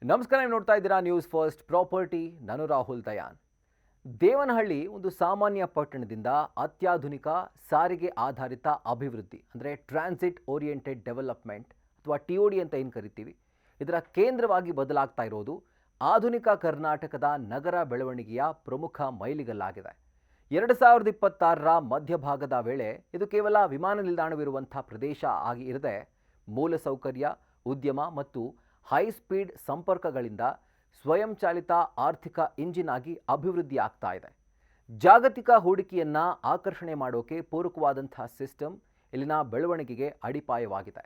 ನಮಸ್ಕಾರ, ನೀವು ನೋಡ್ತಾ ಇದ್ದೀರಾ ನ್ಯೂಸ್ ಫಸ್ಟ್ ಪ್ರಾಪರ್ಟಿ. ನಾನು ರಾಹುಲ್ ದಯಾನ್. ದೇವನಹಳ್ಳಿ ಒಂದು ಸಾಮಾನ್ಯ ಪಟ್ಟಣದಿಂದ ಅತ್ಯಾಧುನಿಕ ಸಾರಿಗೆ ಆಧಾರಿತ ಅಭಿವೃದ್ಧಿ ಅಂದರೆ ಟ್ರಾನ್ಸಿಟ್ ಓರಿಯೆಂಟೆಡ್ ಡೆವಲಪ್ಮೆಂಟ್ ಅಥವಾ TOD ಅಂತ ಏನು ಕರಿತೀವಿ, ಇದರ ಕೇಂದ್ರವಾಗಿ ಬದಲಾಗ್ತಾ ಇರೋದು ಆಧುನಿಕ ಕರ್ನಾಟಕದ ನಗರ ಬೆಳವಣಿಗೆಯ ಪ್ರಮುಖ ಮೈಲಿಗಲ್ಲಾಗಿದೆ. 2026ರ ಮಧ್ಯಭಾಗದ ವೇಳೆ ಇದು ಕೇವಲ ವಿಮಾನ ನಿಲ್ದಾಣವಿರುವಂಥ ಪ್ರದೇಶ ಆಗಿ ಇರದೆ ಮೂಲಸೌಕರ್ಯ, ಉದ್ಯಮ ಮತ್ತು ಹೈ ಸ್ಪೀಡ್ ಸಂಪರ್ಕಗಳಿಂದ ಸ್ವಯಂಚಾಲಿತ ಆರ್ಥಿಕ ಇಂಜಿನ್ ಆಗಿ ಅಭಿವೃದ್ಧಿ ಆಗ್ತಾ ಇದೆ. ಜಾಗತಿಕ ಹೂಡಿಕೆಯನ್ನು ಆಕರ್ಷಣೆ ಮಾಡೋಕೆ ಪೂರಕವಾದಂಥ ಸಿಸ್ಟಮ್ ಇಲ್ಲಿನ ಬೆಳವಣಿಗೆಗೆ ಅಡಿಪಾಯವಾಗಿದೆ.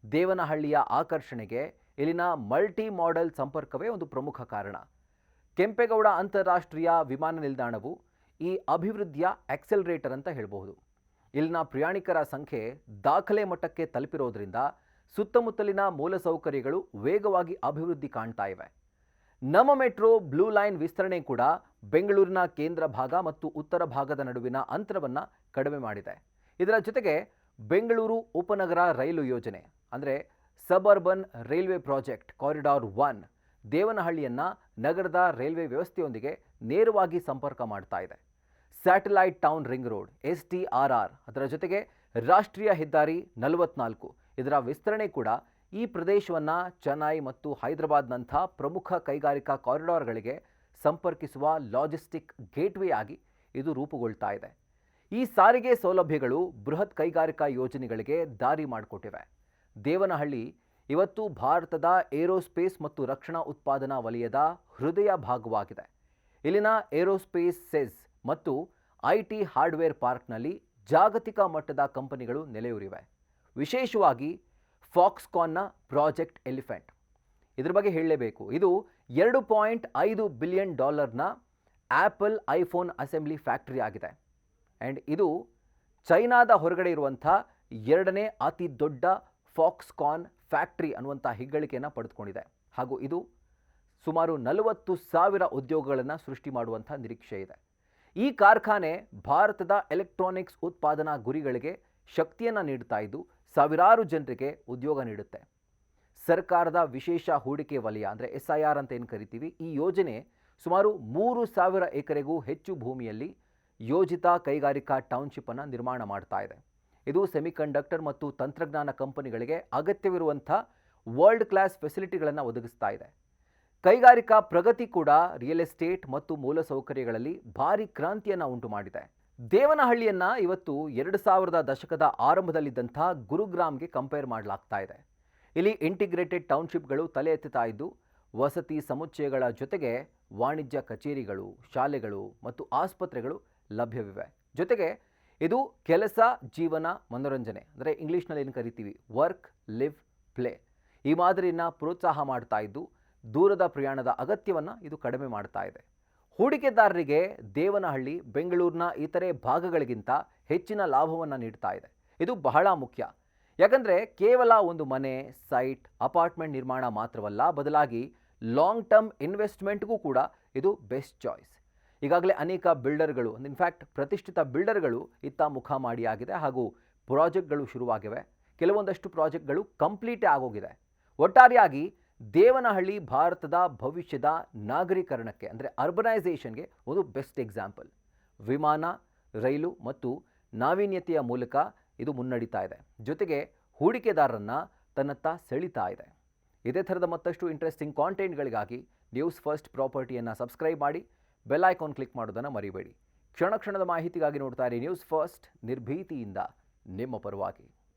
ದೇವನಹಳ್ಳಿಯ ಆಕರ್ಷಣೆಗೆ ಇಲ್ಲಿನ ಮಲ್ಟಿ ಮಾಡೆಲ್ ಸಂಪರ್ಕವೇ ಒಂದು ಪ್ರಮುಖ ಕಾರಣ. ಕೆಂಪೇಗೌಡ ಅಂತಾರಾಷ್ಟ್ರೀಯ ವಿಮಾನ ನಿಲ್ದಾಣವು ಈ ಅಭಿವೃದ್ಧಿಯ ಆಕ್ಸೆಲರೇಟರ್ ಅಂತ ಹೇಳಬಹುದು. ಇಲ್ಲಿನ ಪ್ರಯಾಣಿಕರ ಸಂಖ್ಯೆ ದಾಖಲೆ ಮಟ್ಟಕ್ಕೆ ತಲುಪಿರೋದ್ರಿಂದ ಸುತ್ತಮುತ್ತಲಿನ ಮೂಲಸೌಕರ್ಯಗಳು ವೇಗವಾಗಿ ಅಭಿವೃದ್ಧಿ ಕಾಣ್ತಾ ಇವೆ. ನಮ್ಮ ಮೆಟ್ರೋ ಬ್ಲೂ ಲೈನ್ ವಿಸ್ತರಣೆ ಕೂಡ ಬೆಂಗಳೂರಿನ ಕೇಂದ್ರ ಭಾಗ ಮತ್ತು ಉತ್ತರ ಭಾಗದ ನಡುವಿನ ಅಂತರವನ್ನು ಕಡಿಮೆ ಮಾಡಿದೆ. ಇದರ ಜೊತೆಗೆ ಬೆಂಗಳೂರು ಉಪನಗರ ರೈಲು ಯೋಜನೆ ಅಂದರೆ ಸಬರ್ಬನ್ ರೈಲ್ವೆ ಪ್ರಾಜೆಕ್ಟ್ ಕಾರಿಡಾರ್ 1 ದೇವನಹಳ್ಳಿಯನ್ನು ನಗರದ ರೈಲ್ವೆ ವ್ಯವಸ್ಥೆಯೊಂದಿಗೆ ನೇರವಾಗಿ ಸಂಪರ್ಕ ಮಾಡ್ತಾ ಇದೆ. Satellite town ring road STRR, ಅದರ ಜೊತೆಗೆ ರಾಷ್ಟ್ರೀಯ ಹೆದ್ದಾರಿ 44 ಇದರ ವಿಸ್ತರಣೆ ಕೂಡ ಈ ಪ್ರದೇಶವನ್ನು ಚೆನ್ನೈ ಮತ್ತು ಹೈದರಾಬಾದ್ನಂಥ ಪ್ರಮುಖ ಕೈಗಾರಿಕಾ ಕಾರಿಡಾರ್ಗಳಿಗೆ ಸಂಪರ್ಕಿಸುವ ಲಾಜಿಸ್ಟಿಕ್ ಗೇಟ್ವೇ ಆಗಿ ಇದು ರೂಪುಗೊಳ್ತಾ ಇದೆ. ಈ ಸಾರಿಗೆ ಸೌಲಭ್ಯಗಳು ಬೃಹತ್ ಕೈಗಾರಿಕಾ ಯೋಜನೆಗಳಿಗೆ ದಾರಿ ಮಾಡಿಕೊಟ್ಟಿವೆ. ದೇವನಹಳ್ಳಿ ಇವತ್ತು ಭಾರತದ ಏರೋಸ್ಪೇಸ್ ಮತ್ತು ರಕ್ಷಣಾ ಉತ್ಪಾದನಾ ವಲಯದ ಹೃದಯ ಭಾಗವಾಗಿದೆ. ಇಲ್ಲಿನ ಏರೋಸ್ಪೇಸ್ ಸೆಸ್ ಮತ್ತು IT ಹಾರ್ಡ್ವೇರ್ ಪಾರ್ಕ್ನಲ್ಲಿ ಜಾಗತಿಕ ಮಟ್ಟದ ಕಂಪನಿಗಳು ನೆಲೆಯೂರಿವೆ. ವಿಶೇಷವಾಗಿ ಫಾಕ್ಸ್ಕಾನ್ನ ಪ್ರಾಜೆಕ್ಟ್ ಎಲಿಫೆಂಟ್, ಇದ್ರ ಬಗ್ಗೆ ಹೇಳಲೇಬೇಕು. ಇದು $2.5 billion apple iPhone assembly factory ಆಗಿದೆ. ಆ್ಯಂಡ್ ಇದು ಚೈನಾದ ಹೊರಗಡೆ ಇರುವಂಥ 2ನೇ ಅತಿ ದೊಡ್ಡ ಫಾಕ್ಸ್ಕಾನ್ ಫ್ಯಾಕ್ಟರಿ ಅನ್ನುವಂಥ ಹೆಗ್ಗಳಿಕೆಯನ್ನು ಪಡೆದುಕೊಂಡಿದೆ. ಹಾಗೂ ಇದು ಸುಮಾರು 40,000 ಉದ್ಯೋಗಗಳನ್ನು ಸೃಷ್ಟಿ ಮಾಡುವಂಥ ನಿರೀಕ್ಷೆ ಇದೆ. ಈ ಕಾರ್ಖಾನೆ ಭಾರತದ ಎಲೆಕ್ಟ್ರಾನಿಕ್ಸ್ ಉತ್ಪಾದನಾ ಗುರಿಗಳಿಗೆ ಶಕ್ತಿಯನ್ನು ನೀಡುತ್ತಾ ಇದ್ದು ಸಾವಿರಾರು ಜನರಿಗೆ ಉದ್ಯೋಗ ನೀಡುತ್ತೆ. ಸರ್ಕಾರದ ವಿಶೇಷ ಹೂಡಿಕೆ ವಲಯ ಅಂದರೆ SIR ಅಂತ ಏನು ಕರಿತೀವಿ, ಈ ಯೋಜನೆ ಸುಮಾರು 3,000 ಎಕರೆಗೂ ಹೆಚ್ಚು ಭೂಮಿಯಲ್ಲಿ ಯೋಜಿತ ಕೈಗಾರಿಕಾ ಟೌನ್ಶಿಪ್ಪನ್ನು ನಿರ್ಮಾಣ ಮಾಡ್ತಾ ಇದೆ. ಇದು ಸೆಮಿಕಂಡಕ್ಟರ್ ಮತ್ತು ತಂತ್ರಜ್ಞಾನ ಕಂಪನಿಗಳಿಗೆ ಅಗತ್ಯವಿರುವಂಥ ವರ್ಲ್ಡ್ ಕ್ಲಾಸ್ ಫೆಸಿಲಿಟಿಗಳನ್ನು ಒದಗಿಸ್ತಾ ಇದೆ. ಕೈಗಾರಿಕಾ ಪ್ರಗತಿ ಕೂಡ ರಿಯಲ್ ಎಸ್ಟೇಟ್ ಮತ್ತು ಮೂಲಸೌಕರ್ಯಗಳಲ್ಲಿ ಭಾರಿ ಕ್ರಾಂತಿಯನ್ನು ಉಂಟು ಮಾಡಿದೆ. ದೇವನಹಳ್ಳಿಯನ್ನು ಇವತ್ತು 2000ರ ದಶಕದ ಆರಂಭದಲ್ಲಿದ್ದಂಥ ಗುರುಗ್ರಾಮ್ಗೆ ಕಂಪೇರ್ ಮಾಡಲಾಗ್ತಾ ಇದೆ. ಇಲ್ಲಿ ಇಂಟಿಗ್ರೇಟೆಡ್ ಟೌನ್ಶಿಪ್ಗಳು ತಲೆ ಎತ್ತುತ್ತಾ ಇದ್ದು ವಸತಿ ಸಮುಚ್ಚಯಗಳ ಜೊತೆಗೆ ವಾಣಿಜ್ಯ ಕಚೇರಿಗಳು, ಶಾಲೆಗಳು ಮತ್ತು ಆಸ್ಪತ್ರೆಗಳು ಲಭ್ಯವಿವೆ. ಜೊತೆಗೆ ಇದು ಕೆಲಸ, ಜೀವನ, ಮನೋರಂಜನೆ ಅಂದರೆ ಇಂಗ್ಲೀಷ್ನಲ್ಲಿ ಏನು ಕರಿತೀವಿ ವರ್ಕ್, ಲಿವ್, ಪ್ಲೇ ಈ ಮಾದರಿಯನ್ನು ಪ್ರೋತ್ಸಾಹ ಮಾಡ್ತಾ ಇದ್ದು ದೂರದ ಪ್ರಯಾಣದ ಅಗತ್ಯವನ್ನು ಇದು ಕಡಿಮೆ ಮಾಡ್ತಾ ಇದೆ. ಹೂಡಿಕೆದಾರರಿಗೆ ದೇವನಹಳ್ಳಿ ಬೆಂಗಳೂರಿನ ಇತರೆ ಭಾಗಗಳಿಗಿಂತ ಹೆಚ್ಚಿನ ಲಾಭವನ್ನು ನೀಡ್ತಾ ಇದೆ. ಇದು ಬಹಳ ಮುಖ್ಯ. ಯಾಕಂದರೆ ಕೇವಲ ಒಂದು ಮನೆ, ಸೈಟ್, ಅಪಾರ್ಟ್ಮೆಂಟ್ ನಿರ್ಮಾಣ ಮಾತ್ರವಲ್ಲ, ಬದಲಾಗಿ ಲಾಂಗ್ ಟರ್ಮ್ ಇನ್ವೆಸ್ಟ್ಮೆಂಟ್ಗೂ ಕೂಡ ಇದು ಬೆಸ್ಟ್ ಚಾಯ್ಸ್. ಈಗಾಗಲೇ ಅನೇಕ ಬಿಲ್ಡರ್ಗಳು, ಇನ್ಫ್ಯಾಕ್ಟ್ ಪ್ರತಿಷ್ಠಿತ ಬಿಲ್ಡರ್ಗಳು ಇತ್ತ ಮುಖ ಮಾಡಿಯಾಗಿದೆ ಹಾಗೂ ಪ್ರಾಜೆಕ್ಟ್ಗಳು ಶುರುವಾಗಿವೆ. ಕೆಲವೊಂದಷ್ಟು ಪ್ರಾಜೆಕ್ಟ್ಗಳು ಕಂಪ್ಲೀಟೇ ಆಗೋಗಿದೆ. ಒಟ್ಟಾರೆಯಾಗಿ ದೇವನಹಳ್ಳಿ ಭಾರತದ ಭವಿಷ್ಯದ ನಾಗರೀಕರಣಕ್ಕೆ ಅಂದರೆ ಅರ್ಬನೈಸೇಷನ್ಗೆ ಒಂದು ಬೆಸ್ಟ್ ಎಕ್ಸಾಂಪಲ್. ವಿಮಾನ, ರೈಲು ಮತ್ತು ನಾವೀನ್ಯತೆಯ ಮೂಲಕ ಇದು ಮುನ್ನಡೀತಾ ಇದೆ. ಜೊತೆಗೆ ಹೂಡಿಕೆದಾರರನ್ನು ತನ್ನತ್ತ ಸೆಳೀತಾ ಇದೆ. ಇದೇ ಥರದ ಮತ್ತಷ್ಟು ಇಂಟ್ರೆಸ್ಟಿಂಗ್ ಕಾಂಟೆಂಟ್ಗಳಿಗಾಗಿ ನ್ಯೂಸ್ ಫಸ್ಟ್ ಪ್ರಾಪರ್ಟಿಯನ್ನು ಸಬ್ಸ್ಕ್ರೈಬ್ ಮಾಡಿ, ಬೆಲ್ ಐಕಾನ್ ಕ್ಲಿಕ್ ಮಾಡೋದನ್ನು ಮರಿಬೇಡಿ. ಕ್ಷಣ ಕ್ಷಣದ ಮಾಹಿತಿಗಾಗಿ ನೋಡ್ತಾ ಇರಿ ನ್ಯೂಸ್ ಫಸ್ಟ್, ನಿರ್ಭೀತಿಯಿಂದ ನಿಮ್ಮ ಪರವಾಗಿ.